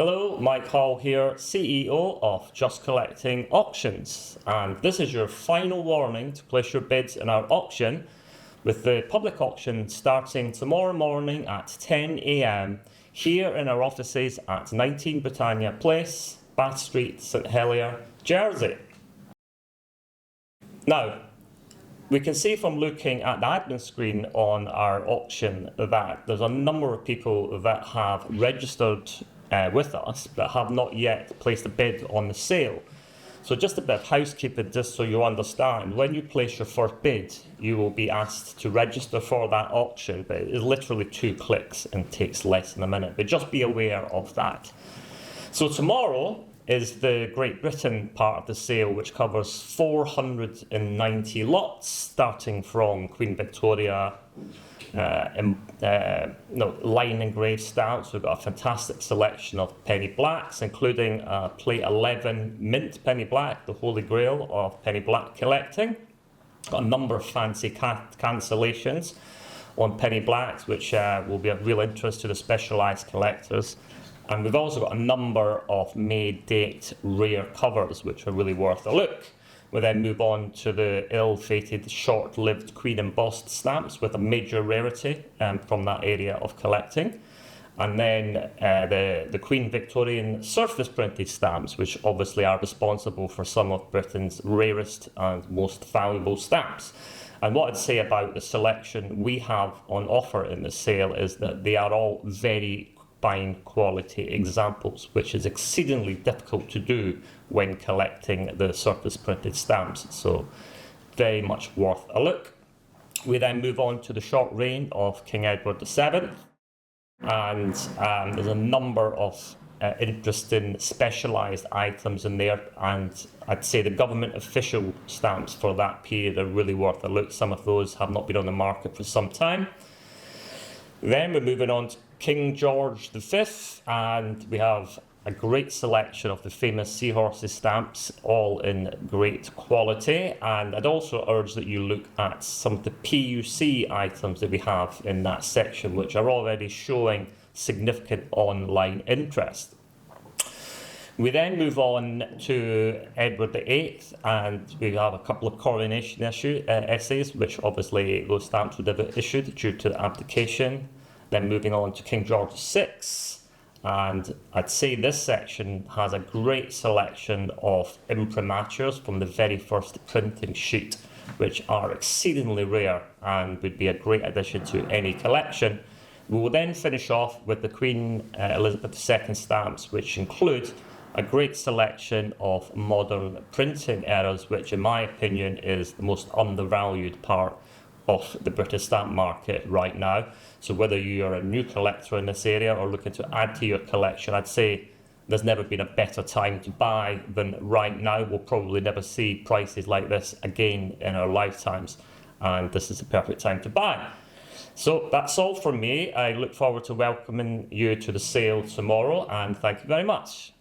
Hello, Mike Hall here, CEO of Just Collecting Auctions, and this is your final warning to place your bids in our auction, with the public auction starting tomorrow morning at 10 AM here in our offices at 19 Britannia Place, Bath Street, St Helier, Jersey. Now, we can see from looking at the admin screen on our auction that there's a number of people that have registered with us but have not yet placed a bid on the sale. So just a bit of housekeeping, just so you understand, when you place your first bid, you will be asked to register for that auction, but it is literally 2 clicks and takes less than a minute, but just be aware of that. So tomorrow is the Great Britain part of the sale, which covers 490 lots, starting from Queen Victoria, line engraved stamps. We've got a fantastic selection of penny blacks, including plate 11 mint penny black, the holy grail of penny black collecting. Got a number of fancy cancellations on penny blacks, which will be of real interest to the specialised collectors. And we've also got a number of May-date rare covers, which are really worth a look. We then move on to the ill-fated, short-lived Queen embossed stamps with a major rarity from that area of collecting. And then the Queen Victorian surface printed stamps, which obviously are responsible for some of Britain's rarest and most valuable stamps. And what I'd say about the selection we have on offer in the sale is that they are all very fine quality examples, which is exceedingly difficult to do when collecting the surface printed stamps, so very much worth a look. We then move on to the short reign of King Edward VII, and there's a number of interesting specialised items in there, and I'd say the government official stamps for that period are really worth a look. Some of those have not been on the market for some time. Then we're moving on to King George V, and we have a great selection of the famous seahorses stamps, all in great quality. And I'd also urge that you look at some of the PUC items that we have in that section, which are already showing significant online interest. We then move on to Edward VIII, and we have a couple of coronation essays, which obviously those stamps would have issued due to the abdication. Then moving on to King George VI, and I'd say this section has a great selection of imprimaturs from the very first printing sheet, which are exceedingly rare and would be a great addition to any collection. We will then finish off with the Queen Elizabeth II stamps, which include a great selection of modern printing errors, which in my opinion is the most undervalued part of the British stamp market right now. So whether you're a new collector in this area or looking to add to your collection, I'd say there's never been a better time to buy than right now. We'll probably never see prices like this again in our lifetimes, and this is the perfect time to buy. So that's all from me. I look forward to welcoming you to the sale tomorrow, and thank you very much.